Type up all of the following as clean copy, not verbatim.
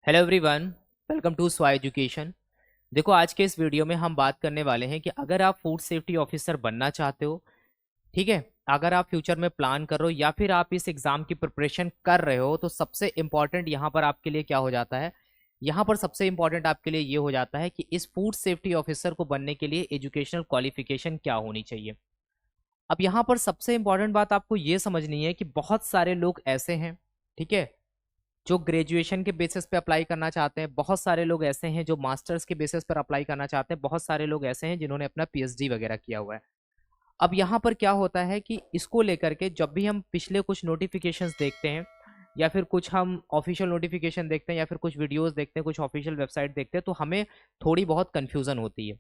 Hello everyone, welcome to स्वा education. देखो, आज के इस वीडियो में हम बात करने वाले हैं कि अगर आप फूड सेफ्टी ऑफिसर बनना चाहते हो, ठीक है, अगर आप फ्यूचर में प्लान कर रहे हो या फिर आप इस एग्ज़ाम की प्रिपरेशन कर रहे हो, तो सबसे इम्पॉर्टेंट यहाँ पर आपके लिए क्या हो जाता है। यहाँ पर सबसे इम्पॉर्टेंट आपके लिए ये हो जाता है कि इस फूड सेफ्टी ऑफिसर को बनने के लिए एजुकेशनल क्वालिफिकेशन क्या होनी चाहिए। अब यहाँ पर सबसे इम्पॉर्टेंट बात आपको ये समझनी है कि बहुत सारे लोग ऐसे हैं, ठीक है, जो ग्रेजुएशन के बेसिस पे अप्लाई करना चाहते हैं। बहुत सारे लोग ऐसे हैं जो मास्टर्स के बेसिस पर अप्लाई करना चाहते हैं। बहुत सारे लोग ऐसे हैं जिन्होंने अपना पीएचडी वगैरह किया हुआ है। अब यहाँ पर क्या होता है कि इसको लेकर के जब भी हम पिछले कुछ नोटिफिकेशंस देखते हैं या फिर कुछ हम ऑफिशियल नोटिफिकेशन देखते हैं या फिर कुछ वीडियोस देखते हैं, कुछ ऑफिशियल वेबसाइट देखते हैं, तो हमें थोड़ी बहुत कन्फ्यूज़न होती है।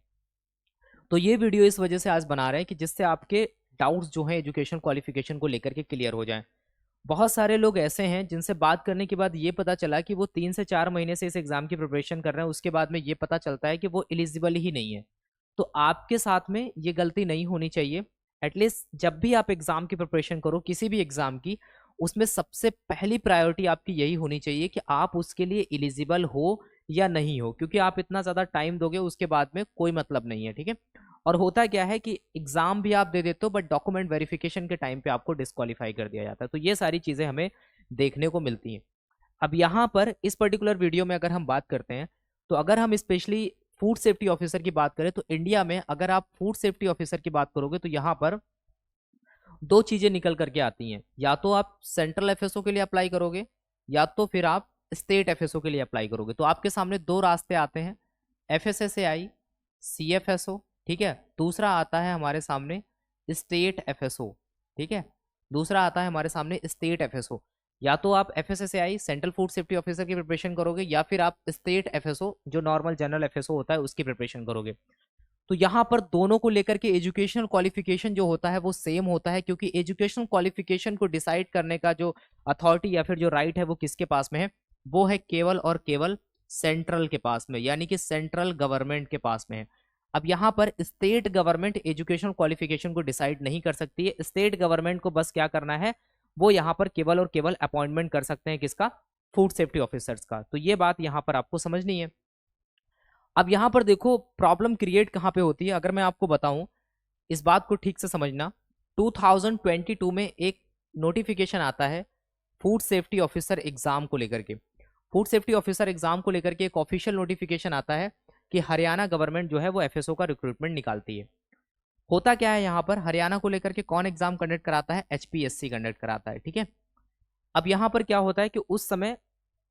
तो ये वीडियो इस वजह से आज बना रहे हैं कि जिससे आपके डाउट्स जो हैं एजुकेशन क्वालिफिकेशन को लेकर के क्लियर हो जाएं। बहुत सारे लोग ऐसे हैं जिनसे बात करने के बाद ये पता चला कि वो 3 से 4 महीने से इस एग्ज़ाम की प्रिपरेशन कर रहे हैं, उसके बाद में ये पता चलता है कि वो एलिजिबल ही नहीं है। तो आपके साथ में ये गलती नहीं होनी चाहिए। एटलीस्ट जब भी आप एग्ज़ाम की प्रिपरेशन करो, किसी भी एग्ज़ाम की, उसमें सबसे पहली प्रायोरिटी आपकी यही होनी चाहिए कि आप उसके लिए एलिजिबल हो या नहीं हो, क्योंकि आप इतना ज़्यादा टाइम दोगे उसके बाद में कोई मतलब नहीं है, ठीक है। और होता क्या है कि एग्जाम भी आप दे देते हो बट डॉक्यूमेंट वेरिफिकेशन के टाइम पे आपको डिस्क्वालीफाई कर दिया जाता है। तो ये सारी चीज़ें हमें देखने को मिलती हैं। अब यहाँ पर इस पर्टिकुलर वीडियो में अगर हम बात करते हैं, तो अगर हम स्पेशली फूड सेफ्टी ऑफिसर की बात करें, तो इंडिया में अगर आप फूड सेफ्टी ऑफिसर की बात करोगे तो यहाँ पर दो चीज़ें निकल करके आती हैं। या तो आप सेंट्रल एफएसओ के लिए अप्लाई करोगे या तो फिर आप स्टेट एफएसओ के लिए अप्लाई करोगे। तो आपके सामने दो रास्ते आते हैं, एफएसएसएआई, सीएफएसओ, ठीक है। दूसरा आता है हमारे सामने स्टेट एफएसओ, ठीक है। दूसरा आता है हमारे सामने स्टेट एफएसओ। या तो आप FSSAI central food safety officer की प्रिपरेशन करोगे या फिर आप स्टेट एफएसओ जो नॉर्मल जनरल एफएसओ होता है उसकी प्रिपरेशन करोगे। तो यहाँ पर दोनों को लेकर के एजुकेशनल क्वालिफिकेशन जो होता है वो सेम होता है, क्योंकि एजुकेशनल क्वालिफिकेशन को डिसाइड करने का जो अथॉरिटी या फिर जो राइट है वो किसके पास में है, वो है केवल और केवल सेंट्रल के पास में, यानी कि सेंट्रल गवर्नमेंट के पास में है। अब यहाँ पर स्टेट गवर्नमेंट एजुकेशनल क्वालिफिकेशन को डिसाइड नहीं कर सकती है। स्टेट गवर्नमेंट को बस क्या करना है, वो यहाँ पर केवल और केवल अपॉइंटमेंट कर सकते हैं किसका, फूड सेफ्टी ऑफिसर्स का। तो ये बात यहाँ पर आपको समझनी है। अब यहाँ पर देखो प्रॉब्लम क्रिएट कहाँ पे होती है, अगर मैं आपको बताऊं, इस बात को ठीक से समझना। 2022 में एक नोटिफिकेशन आता है फूड सेफ्टी ऑफिसर एग्जाम को लेकर के। फूड सेफ्टी ऑफिसर एग्जाम को लेकर के एक ऑफिशियल नोटिफिकेशन आता है कि हरियाणा गवर्नमेंट जो है वो एफएसओ का रिक्रूटमेंट निकालती है। होता क्या है, यहाँ पर हरियाणा को लेकर के कौन एग्जाम कंडक्ट कराता है, एचपीएससी कंडक्ट कराता है, ठीक है। अब यहाँ पर क्या होता है कि उस समय,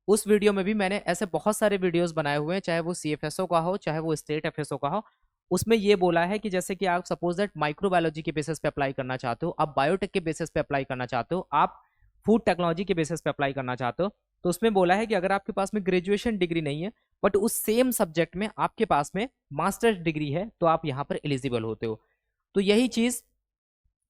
उस वीडियो में भी मैंने ऐसे बहुत सारे वीडियोस बनाए हुए हैं, चाहे वो सीएफएसओ का हो चाहे वो स्टेट एफएसओ का हो। उसमें ये बोला है कि जैसे कि आप सपोज दैट माइक्रोबायोलॉजी के बेसिस पे अप्लाई करना चाहते हो, आप बायोटेक के बेसिस पे अप्लाई करना चाहते हो, आप फूड टेक्नोलॉजी के बेसिस पे अप्लाई करना चाहते हो, तो उसमें बोला है कि अगर आपके पास में ग्रेजुएशन डिग्री नहीं है बट उस सेम सब्जेक्ट में आपके पास में मास्टर्स डिग्री है, तो आप यहाँ पर एलिजिबल होते हो। तो यही चीज़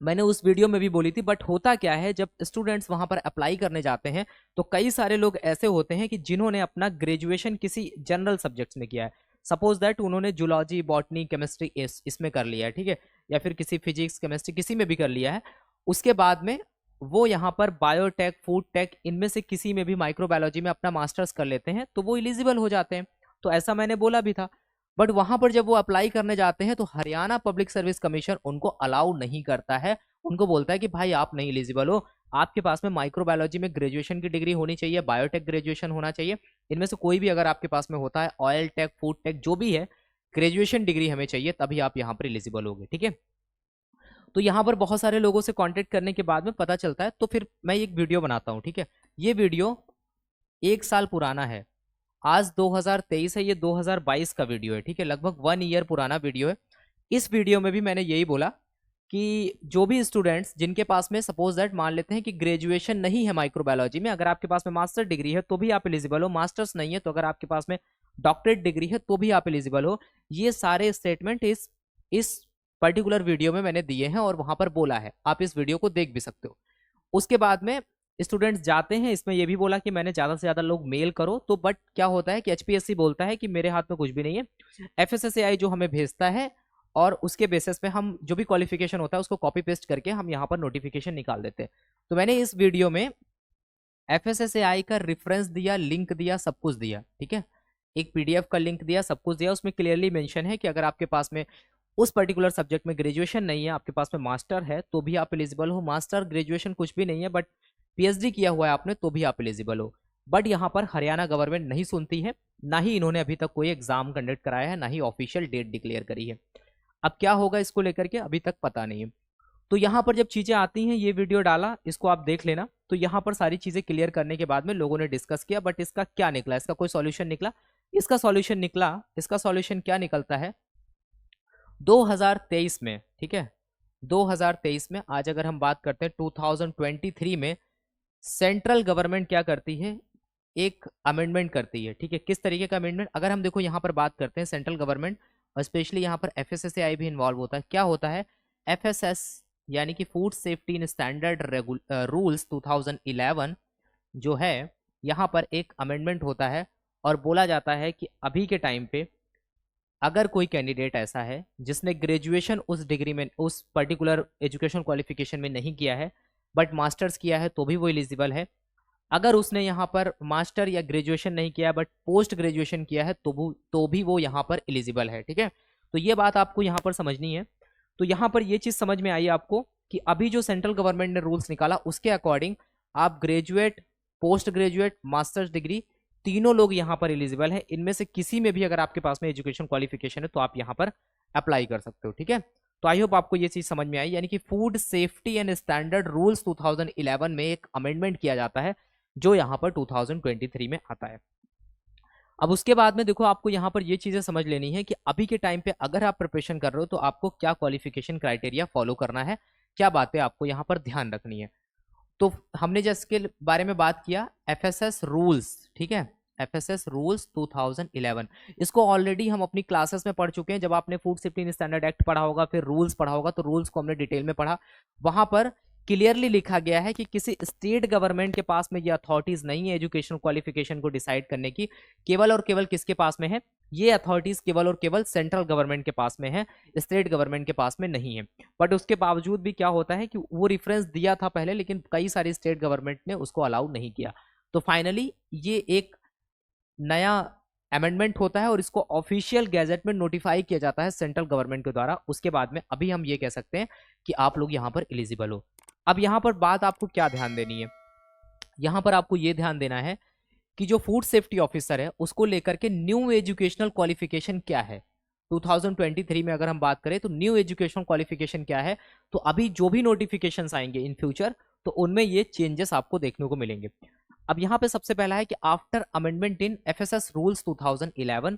मैंने उस वीडियो में भी बोली थी। बट होता क्या है, जब स्टूडेंट्स वहां पर अप्लाई करने जाते हैं तो कई सारे लोग ऐसे होते हैं कि जिन्होंने अपना ग्रेजुएशन किसी जनरल सब्जेक्ट्स में किया है, सपोज दैट उन्होंने जूलॉजी बॉटनी केमिस्ट्री इसमें कर लिया है, ठीक है, या फिर किसी फिजिक्स केमिस्ट्री किसी में भी कर लिया है। उसके बाद में वो यहाँ पर बायोटेक फूड टेक इनमें से किसी में भी माइक्रोबायोलॉजी में अपना मास्टर्स कर लेते हैं, तो वो एलिजिबल हो जाते हैं। तो ऐसा मैंने बोला भी था। बट वहां पर जब वो अप्लाई करने जाते हैं तो हरियाणा पब्लिक सर्विस कमीशन उनको अलाउ नहीं करता है। उनको बोलता है कि भाई आप नहीं एलिजिबल हो, आपके पास में माइक्रोबायोलॉजी में ग्रेजुएशन की डिग्री होनी चाहिए, बायोटेक ग्रेजुएशन होना चाहिए, इनमें से कोई भी अगर आपके पास में होता है, ऑयल टेक फूड टेक जो भी है, ग्रेजुएशन डिग्री हमें चाहिए, तभी आप यहाँ पर एलिजिबल होगे, ठीक है। तो यहाँ पर बहुत सारे लोगों से कांटेक्ट करने के बाद में पता चलता है, तो फिर मैं एक वीडियो बनाता हूँ, ठीक है। ये वीडियो 1 साल पुराना है, आज 2023 है, ये 2022 का वीडियो है, ठीक है, लगभग 1 ईयर पुराना वीडियो है। इस वीडियो में भी मैंने यही बोला कि जो भी स्टूडेंट्स जिनके पास में सपोज दैट मान लेते हैं कि ग्रेजुएशन नहीं है माइक्रोबायोलॉजी में, अगर आपके पास में मास्टर डिग्री है तो भी आप एलिजिबल हो, मास्टर्स नहीं है तो अगर आपके पास में डॉक्टरेट डिग्री है तो भी आप एलिजिबल हो। ये सारे स्टेटमेंट इस पर्टिकुलर वीडियो में मैंने दिए हैं और वहां पर बोला है, आप इस वीडियो को देख भी सकते हो। उसके बाद में स्टूडेंट्स जाते हैं, इसमें ये भी बोला कि मैंने ज़्यादा से ज़्यादा लोग मेल करो, तो बट क्या होता है कि एचपीएससी बोलता है कि मेरे हाथ में कुछ भी नहीं है, एफएसएसएआई जो हमें भेजता है और उसके बेसिस पे हम जो भी क्वालिफिकेशन होता है उसको कॉपी पेस्ट करके हम यहाँ पर नोटिफिकेशन निकाल देते हैं। तो मैंने इस वीडियो में FSSAI का रेफरेंस दिया, लिंक दिया, सब कुछ दिया, ठीक है, एक PDF का लिंक दिया, सब कुछ दिया, उसमें क्लियरली मेंशन है कि अगर आपके पास में उस पर्टिकुलर सब्जेक्ट में ग्रेजुएशन नहीं है, आपके पास में मास्टर है तो भी आप एलिजिबल हो, मास्टर ग्रेजुएशन कुछ भी नहीं है बट PhD किया हुआ है आपने तो भी आप एलिजिबल हो। बट यहाँ पर हरियाणा गवर्नमेंट नहीं सुनती है, ना ही इन्होंने अभी तक कोई एग्जाम कंडक्ट कराया है, ना ही ऑफिशियल डेट डिक्लेयर करी है। अब क्या होगा इसको लेकर के अभी तक पता नहीं है। तो यहाँ पर जब चीजें आती हैं, ये वीडियो डाला, इसको आप देख लेना, तो यहाँ पर सारी चीजें क्लियर करने के बाद में लोगों ने डिस्कस किया, बट इसका क्या निकला, इसका कोई सॉल्यूशन निकला? इसका सॉल्यूशन क्या निकलता है 2023 में, ठीक है, 2023 में, आज अगर हम बात करते हैं 2023 में, सेंट्रल गवर्नमेंट क्या करती है, एक अमेंडमेंट करती है, ठीक है। किस तरीके का अमेंडमेंट, अगर हम देखो यहाँ पर बात करते हैं सेंट्रल गवर्नमेंट, और स्पेशली यहाँ पर FSSAI भी इन्वॉल्व होता है। क्या होता है FSS, यानी कि food safety in standard rules 2011 जो है, यहाँ पर एक अमेंडमेंट होता है और बोला जाता है कि अभी के टाइम पे अगर कोई कैंडिडेट ऐसा है जिसने ग्रेजुएशन उस डिग्री में, उस पर्टिकुलर एजुकेशन क्वालिफिकेशन में नहीं किया है बट मास्टर्स किया है तो भी वो एलिजिबल है। अगर उसने यहाँ पर मास्टर या ग्रेजुएशन नहीं किया बट पोस्ट ग्रेजुएशन किया है तो भी वो यहाँ पर एलिजिबल है, ठीक है। तो ये बात आपको यहाँ पर समझनी है। तो यहाँ पर ये चीज़ समझ में आई आपको कि अभी जो सेंट्रल गवर्नमेंट ने रूल्स निकाला उसके अकॉर्डिंग आप graduate, post graduate, masters degree, तीनों लोग यहाँ पर एलिजिबल है। इनमें से किसी में भी अगर आपके पास में एजुकेशन क्वालिफिकेशन है तो आप यहाँ पर अप्लाई कर सकते हो, ठीक है। तो आई होप आपको ये चीज समझ में आई, यानी कि food safety and standard rules 2011 में एक अमेंडमेंट किया जाता है जो यहाँ पर 2023 में आता है। अब उसके बाद में देखो आपको यहाँ पर ये चीजें समझ लेनी है कि अभी के टाइम पे अगर आप प्रिपरेशन कर रहे हो तो आपको क्या क्वालिफिकेशन क्राइटेरिया फॉलो करना है, क्या बातें आपको यहाँ पर ध्यान रखनी है। तो हमने जिसके बारे में बात किया FSS रूल्स, ठीक है, FSS रूल्स 2011, इसको ऑलरेडी हम अपनी क्लासेस में पढ़ चुके हैं। जब आपने फूड सेफ्टी स्टैंडर्ड एक्ट पढ़ा होगा, फिर रूल्स पढ़ा होगा, तो रूल्स को हमने डिटेल में पढ़ा। वहां पर क्लियरली लिखा गया है कि किसी स्टेट गवर्नमेंट के पास में ये अथॉरिटीज नहीं है एजुकेशन क्वालिफिकेशन को डिसाइड करने की, केवल और केवल किसके पास में है, ये अथॉरिटीज केवल और केवल सेंट्रल गवर्नमेंट के पास में है, स्टेट गवर्नमेंट के पास में नहीं है। बट उसके बावजूद भी क्या होता है कि वो रेफरेंस दिया था पहले, लेकिन कई सारी स्टेट गवर्नमेंट ने उसको अलाउ नहीं किया। तो फाइनली ये एक नया अमेंडमेंट होता है और इसको ऑफिशियल गैजेट में नोटिफाई किया जाता है सेंट्रल गवर्नमेंट के द्वारा। उसके बाद में अभी हम ये कह सकते हैं कि आप लोग यहाँ पर एलिजिबल हो। अब यहाँ पर बात आपको क्या ध्यान देनी है, यहाँ पर आपको ये ध्यान देना है कि जो फूड सेफ्टी ऑफिसर है उसको लेकर के न्यू एजुकेशनल क्वालिफिकेशन क्या है। 2023 में अगर हम बात करें तो न्यू एजुकेशनल क्वालिफिकेशन क्या है, तो अभी जो भी नोटिफिकेशंस आएंगे इन फ्यूचर तो उनमें ये चेंजेस आपको देखने को मिलेंगे। अब यहाँ पे सबसे पहला है कि after amendment in FSS rules 2011,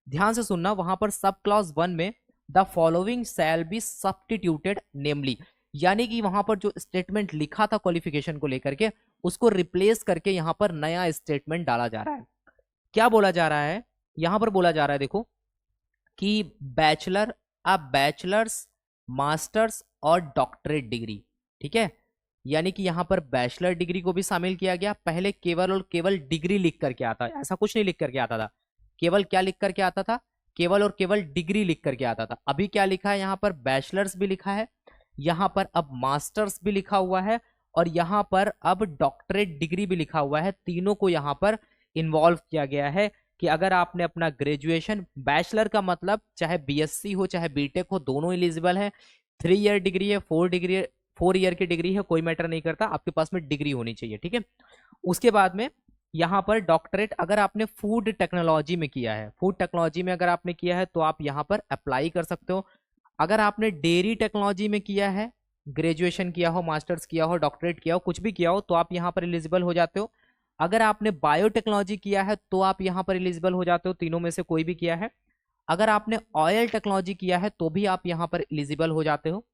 ध्यान से सुनना, वहां पर सब क्लॉज 1 में the following shall be substituted namely, यानी कि वहां पर जो स्टेटमेंट लिखा था क्वालिफिकेशन को लेकर के उसको रिप्लेस करके यहाँ पर नया स्टेटमेंट डाला जा रहा है। क्या बोला जा रहा है, यहाँ पर बोला जा रहा है देखो कि बैचलर्स, मास्टर्स और डॉक्टरेट डिग्री, ठीक है, यानी कि यहाँ पर बैचलर डिग्री को भी शामिल किया गया। पहले केवल और केवल डिग्री लिख करके आता, ऐसा कुछ नहीं लिख करके आता था, केवल क्या लिख करके आता था, केवल और केवल डिग्री लिख करके आता था। अभी क्या लिखा है, यहाँ पर बैचलर्स भी लिखा है, यहाँ पर अब मास्टर्स भी लिखा हुआ है और यहाँ पर अब डॉक्टरेट डिग्री भी लिखा हुआ है। तीनों को यहाँ पर इन्वॉल्व किया गया है कि अगर आपने अपना ग्रेजुएशन, बैचलर का मतलब चाहे BSc हो चाहे BTech हो, दोनों एलिजिबल है। 3 ईयर डिग्री है, 4 ईयर की डिग्री है, कोई मैटर नहीं करता, आपके पास में डिग्री होनी चाहिए, ठीक है। उसके बाद में यहाँ पर डॉक्टरेट अगर आपने फूड टेक्नोलॉजी में किया है, फूड टेक्नोलॉजी में अगर आपने किया है तो आप यहाँ पर अप्लाई कर सकते हो। अगर आपने डेयरी टेक्नोलॉजी में किया है, ग्रेजुएशन किया हो, मास्टर्स किया हो, डॉक्टरेट किया हो, कुछ भी किया हो, तो आप यहाँ पर एलिजिबल हो जाते हो। अगर आपने बायोटेक्नोलॉजी किया है तो आप यहाँ पर एलिजिबल हो जाते हो, तीनों में से कोई भी किया है। अगर आपने ऑयल टेक्नोलॉजी किया है तो भी आप यहाँ पर एलिजिबल हो जाते हो।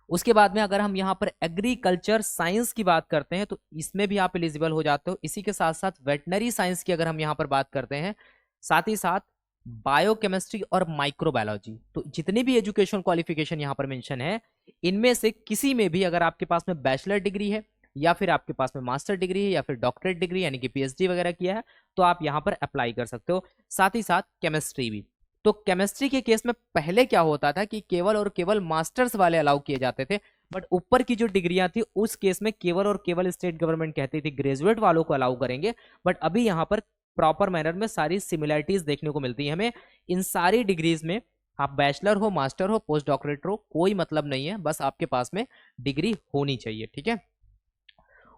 उसके बाद में अगर हम यहाँ पर एग्रीकल्चर साइंस की बात करते हैं तो इसमें भी आप एलिजिबल हो जाते हो। इसी के साथ साथ वेटनरी साइंस की अगर हम यहाँ पर बात करते हैं, साथ ही साथ बायोकेमिस्ट्री और माइक्रोबायोलॉजी, तो जितनी भी एजुकेशन क्वालिफिकेशन यहाँ पर मेंशन है, इनमें से किसी में भी अगर आपके पास में बैचलर डिग्री है या फिर आपके पास में मास्टर डिग्री है या फिर डॉक्टरेट डिग्री यानी कि PhD वगैरह किया है तो आप यहाँ पर अप्लाई कर सकते हो। साथ ही साथ केमिस्ट्री भी। तो केमिस्ट्री के केस में पहले क्या होता था कि केवल और केवल मास्टर्स वाले अलाउ किए जाते थे, बट ऊपर की जो डिग्रियां थी उस केस में केवल और केवल स्टेट गवर्नमेंट कहती थी ग्रेजुएट वालों को अलाउ करेंगे। बट अभी यहाँ पर प्रॉपर मैनर में सारी सिमिलरिटीज देखने को मिलती है हमें इन सारी डिग्रीज में। आप बैचलर हो, मास्टर हो, पोस्ट डॉक्टरेट हो, कोई मतलब नहीं है, बस आपके पास में डिग्री होनी चाहिए, ठीक है।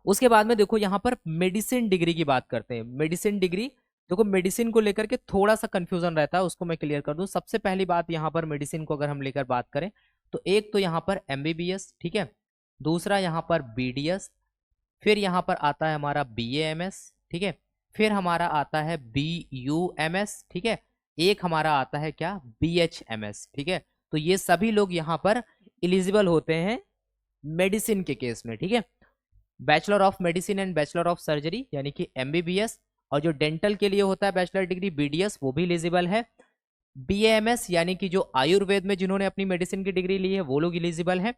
उसके बाद में देखो यहाँ पर मेडिसिन डिग्री की बात करते हैं। मेडिसिन डिग्री देखो, मेडिसिन को लेकर के थोड़ा सा कंफ्यूजन रहता है, उसको मैं क्लियर कर दूं। सबसे पहली बात यहाँ पर मेडिसिन को अगर हम लेकर बात करें तो एक तो यहाँ पर एमबीबीएस, ठीक है, दूसरा यहाँ पर बीडीएस, फिर यहाँ पर आता है हमारा बीएएमएस, ठीक है, फिर हमारा आता है बीयूएमएस, ठीक है, एक हमारा आता है क्या, बीएचएमएस, ठीक है। तो ये सभी लोग यहाँ पर एलिजिबल होते हैं मेडिसिन के केस में, ठीक है। Bachelor of medicine and bachelor of surgery यानी कि एमबीबीएस, और जो डेंटल के लिए होता है बैचलर डिग्री बीडीएस, वो भी एलिजिबल है। बीएएमएस यानी कि जो आयुर्वेद में जिन्होंने अपनी मेडिसिन की डिग्री ली है वो लोग एलिजिबल है।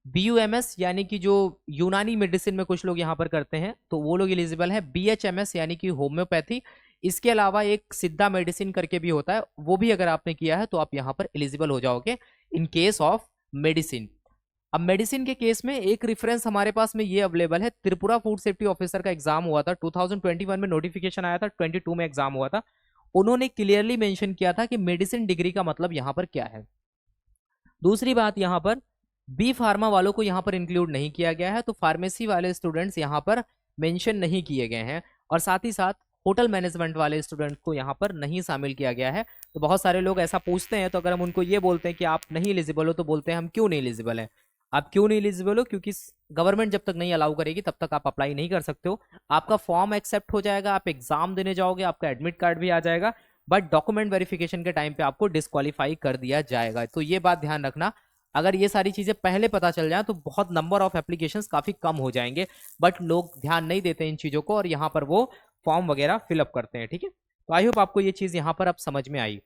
बीयूएमएस यानी कि जो यूनानी मेडिसिन में कुछ लोग यहाँ पर करते हैं तो वो लोग एलिजिबल है। बीएचएमएस यानी कि होम्योपैथी, इसके अलावा एक सिद्धा मेडिसिन करके भी होता है, वो भी अगर आपने किया है तो आप यहाँ पर एलिजिबल हो जाओगे इन केस ऑफ मेडिसिन। अब मेडिसिन के केस में एक रेफरेंस हमारे पास में ये अवेलेबल है, त्रिपुरा फूड सेफ्टी ऑफिसर का एग्जाम हुआ था 2021 में, नोटिफिकेशन आया था, 22 में एग्जाम हुआ था। उन्होंने क्लियरली मेंशन किया था कि मेडिसिन डिग्री का मतलब यहाँ पर क्या है। दूसरी बात, यहाँ पर बी फार्मा वालों को यहाँ पर इंक्लूड नहीं किया गया है, तो फार्मेसी वाले स्टूडेंट्स यहाँ पर मेंशन नहीं किए गए हैं, और साथ ही साथ होटल मैनेजमेंट वाले स्टूडेंट को यहाँ पर नहीं शामिल किया गया है। तो बहुत सारे लोग ऐसा पूछते हैं, तो अगर हम उनको ये बोलते हैं कि आप नहीं एलिजिबल हो तो बोलते हैं हम क्यों नहीं एलिजिबल है। आप क्यों नहीं एलिजिबल हो, क्योंकि गवर्नमेंट जब तक नहीं अलाउ करेगी तब तक आप अप्लाई नहीं कर सकते हो। आपका फॉर्म एक्सेप्ट हो जाएगा, आप एग्जाम देने जाओगे, आपका एडमिट कार्ड भी आ जाएगा, बट डॉक्यूमेंट वेरिफिकेशन के टाइम पे आपको डिस्क्वालीफाई कर दिया जाएगा। तो ये बात ध्यान रखना, अगर ये सारी चीजें पहले पता चल जाए तो बहुत नंबर ऑफ एप्लीकेशंस काफी कम हो जाएंगे, बट लोग ध्यान नहीं देते इन चीजों को और यहाँ पर वो फॉर्म वगैरह फिलअप करते हैं, ठीक है। तो आई होप आपको ये चीज यहाँ पर अब समझ में आई।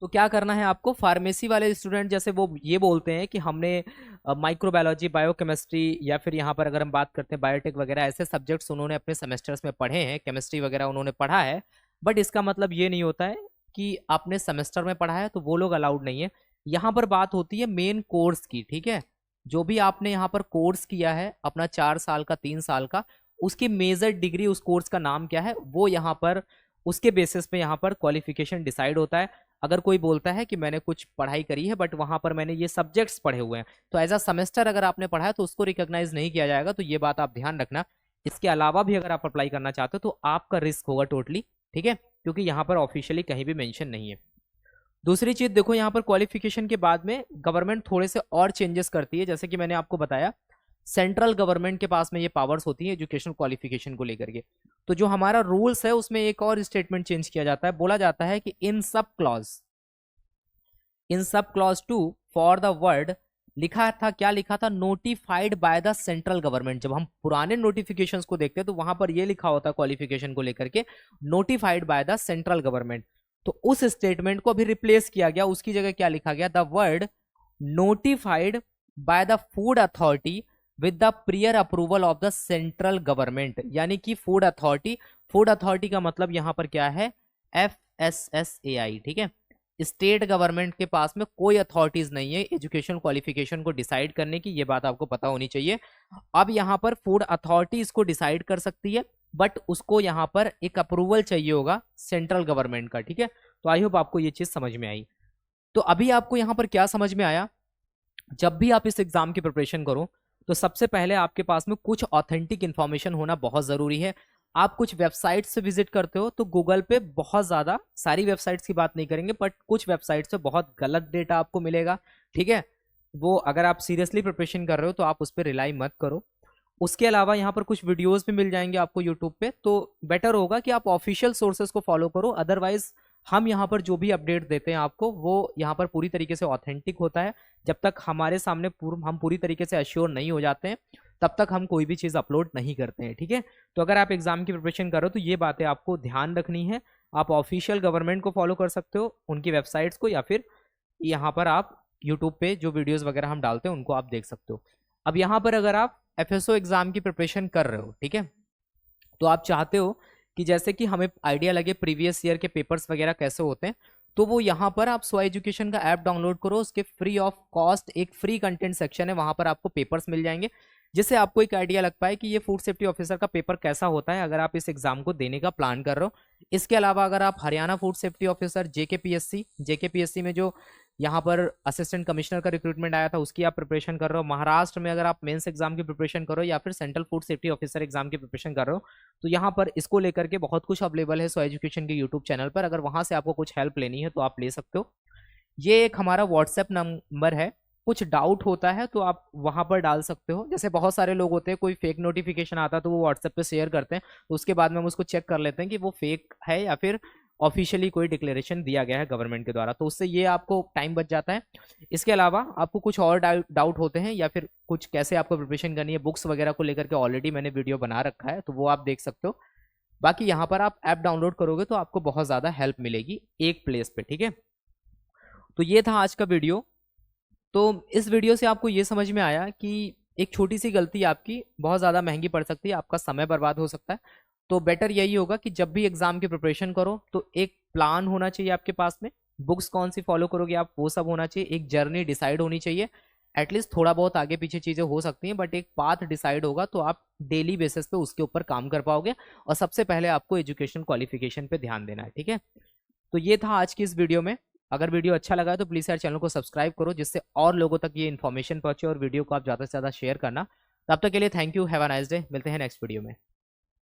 तो क्या करना है आपको, फार्मेसी वाले स्टूडेंट जैसे वो ये बोलते हैं कि हमने माइक्रोबायोलॉजी, बायोकेमिस्ट्री, या फिर यहाँ पर अगर हम बात करते हैं बायोटेक वगैरह, ऐसे सब्जेक्ट्स उन्होंने अपने सेमेस्टर्स में पढ़े हैं, केमिस्ट्री वगैरह उन्होंने पढ़ा है, बट इसका मतलब ये नहीं होता है कि आपने सेमेस्टर में पढ़ा है तो वो लोग अलाउड नहीं है। यहाँ पर बात होती है मेन कोर्स की, ठीक है। जो भी आपने यहाँ पर कोर्स किया है अपना 4 साल का, 3 साल का, उसकी मेजर डिग्री, उस कोर्स का नाम क्या है, वो यहाँ पर उसके बेसिस पे यहाँ पर क्वालिफिकेशन डिसाइड होता है। अगर कोई बोलता है कि मैंने कुछ पढ़ाई करी है बट वहां पर मैंने ये सब्जेक्ट्स पढ़े हुए हैं, तो एज अ सेमेस्टर अगर आपने पढ़ा है तो उसको रिकॉग्नाइज नहीं किया जाएगा, तो ये बात आप ध्यान रखना। इसके अलावा भी अगर आप अप्लाई करना चाहते हो तो आपका रिस्क होगा टोटली, ठीक है, क्योंकि यहाँ पर ऑफिशियली कहीं भी मेंशन नहीं है। दूसरी चीज देखो, यहाँ पर क्वालिफिकेशन के बाद में गवर्नमेंट थोड़े से और चेंजेस करती है, जैसे कि मैंने आपको बताया सेंट्रल गवर्नमेंट के पास में ये पावर्स होती है एजुकेशन क्वालिफिकेशन को लेकर के। तो जो हमारा रूल्स है उसमें एक और स्टेटमेंट चेंज किया जाता है, बोला जाता है कि इन sub clause 2 for the word, लिखा था, क्या लिखा था, notified by the central government. जब हम पुराने नोटिफिकेशंस को देखते हैं तो वहां पर ये लिखा होता है क्वालिफिकेशन को लेकर के notified by the central government. तो उस स्टेटमेंट को अभी रिप्लेस किया गया, उसकी जगह क्या लिखा गया, the word notified by the food authority with the prior approval of the central government. यानी कि फूड अथॉरिटी का मतलब यहां पर क्या है, FSSAI, ठीक है। स्टेट गवर्नमेंट के पास में कोई अथॉरिटीज नहीं है एजुकेशन क्वालिफिकेशन को डिसाइड करने की, ये बात आपको पता होनी चाहिए। अब यहाँ पर फूड अथॉरिटी इसको डिसाइड कर सकती है, बट उसको यहाँ पर एक अप्रूवल चाहिए होगा सेंट्रल गवर्नमेंट का, ठीक है। तो आई होप आपको ये चीज समझ में आई। तो अभी आपको यहाँ पर क्या समझ में आया, जब भी आप इस एग्जाम की प्रिपरेशन करो तो सबसे पहले आपके पास में कुछ ऑथेंटिक इंफॉर्मेशन होना बहुत जरूरी है। आप कुछ वेबसाइट्स से विजिट करते हो तो गूगल पे बहुत ज़्यादा, सारी वेबसाइट्स की बात नहीं करेंगे, बट कुछ वेबसाइट्स पे बहुत गलत डेटा आपको मिलेगा, ठीक है। वो अगर आप सीरियसली प्रिपरेशन कर रहे हो तो आप उस पर रिलाई मत करो। उसके अलावा यहाँ पर कुछ वीडियोस भी मिल जाएंगे आपको यूट्यूब पे, तो बेटर होगा कि आप ऑफिशियल सोर्सेज को फॉलो करो। अदरवाइज हम यहाँ पर जो भी अपडेट देते हैं आपको वो यहाँ पर पूरी तरीके से ऑथेंटिक होता है। जब तक हमारे सामने हम पूरी तरीके से अश्योर नहीं हो जाते हैं तब तक हम कोई भी चीज़ अपलोड नहीं करते हैं, ठीक है। तो अगर आप एग्जाम की प्रिपरेशन कर रहे हो तो ये बातें आपको ध्यान रखनी है। आप ऑफिशियल गवर्नमेंट को फॉलो कर सकते हो, उनकी वेबसाइट्स को, या फिर यहाँ पर आप यूट्यूब पे जो वीडियोज़ वगैरह हम डालते हैं उनको आप देख सकते हो। अब यहाँ पर अगर आप FSO एग्जाम की प्रिपरेशन कर रहे हो, ठीक है, तो आप चाहते हो कि जैसे कि हमें आइडिया लगे प्रीवियस ईयर के पेपर्स वगैरह कैसे होते हैं, तो वो यहाँ पर आप स्वाई एजुकेशन का ऐप डाउनलोड करो, उसके फ्री ऑफ कॉस्ट एक फ्री कंटेंट सेक्शन है, वहां पर आपको पेपर्स मिल जाएंगे, जिससे आपको एक आइडिया लग पाए कि ये फूड सेफ्टी ऑफिसर का पेपर कैसा होता है अगर आप इस एग्जाम को देने का प्लान कर रहे हो। इसके अलावा अगर आप Haryana food safety officer JKPSC में जो यहाँ पर असिस्टेंट कमिश्नर का रिक्रूटमेंट आया था उसकी आप प्रिपरेशन कर रहे हो, महाराष्ट्र में अगर आप मेंस एग्जाम की प्रिपरेशन करो या फिर central food safety officer exam की प्रिपरेशन कर रहे हो, तो यहाँ पर इसको लेकर के बहुत कुछ अवेलेबल है सो एजुकेशन के यूट्यूब चैनल पर। अगर वहां से आपको कुछ हेल्प लेनी है तो आप ले सकते हो। ये एक हमारा व्हाट्सएप नंबर है, कुछ डाउट होता है तो आप वहां पर डाल सकते हो। जैसे बहुत सारे लोग होते हैं, कोई फेक नोटिफिकेशन आता है तो वो व्हाट्सएप पे शेयर करते हैं, तो उसके बाद में हम उसको चेक कर लेते हैं कि वो फेक है या फिर ऑफिशियली कोई डिक्लेरेशन दिया गया है गवर्नमेंट के द्वारा, तो उससे ये आपको टाइम बच जाता है। इसके अलावा आपको कुछ और डाउट होते हैं या फिर कुछ कैसे आपको प्रिपरेशन करनी है बुक्स वगैरह को लेकर के ऑलरेडी मैंने वीडियो बना रखा है, तो वो आप देख सकते हो। बाकी यहाँ पर आप ऐप डाउनलोड करोगे तो आपको बहुत ज़्यादा हेल्प मिलेगी एक प्लेस पे, ठीक है। तो ये था आज का वीडियो। तो इस वीडियो से आपको ये समझ में आया कि एक छोटी सी गलती आपकी बहुत ज़्यादा महंगी पड़ सकती है, आपका समय बर्बाद हो सकता है। तो बेटर यही होगा कि जब भी एग्जाम की प्रिपरेशन करो तो एक प्लान होना चाहिए आपके पास में, बुक्स कौन सी फॉलो करोगे आप वो सब होना चाहिए, एक जर्नी डिसाइड होनी चाहिए। एटलीस्ट थोड़ा बहुत आगे पीछे चीज़ें हो सकती हैं बट एक पाथ डिसाइड होगा तो आप डेली बेसिस पे उसके ऊपर काम कर पाओगे। और सबसे पहले आपको एजुकेशन क्वालिफिकेशन पे ध्यान देना है, ठीक है। तो ये था आज की इस वीडियो में। अगर वीडियो अच्छा लगा है तो प्लीज़ यार चैनल को सब्सक्राइब करो, जिससे और लोगों तक ये इन्फॉर्मेशन पहुंचे, और वीडियो को आप ज़्यादा से ज़्यादा शेयर करना। तब तक के लिए thank you, have a nice day, मिलते हैं नेक्स्ट वीडियो में।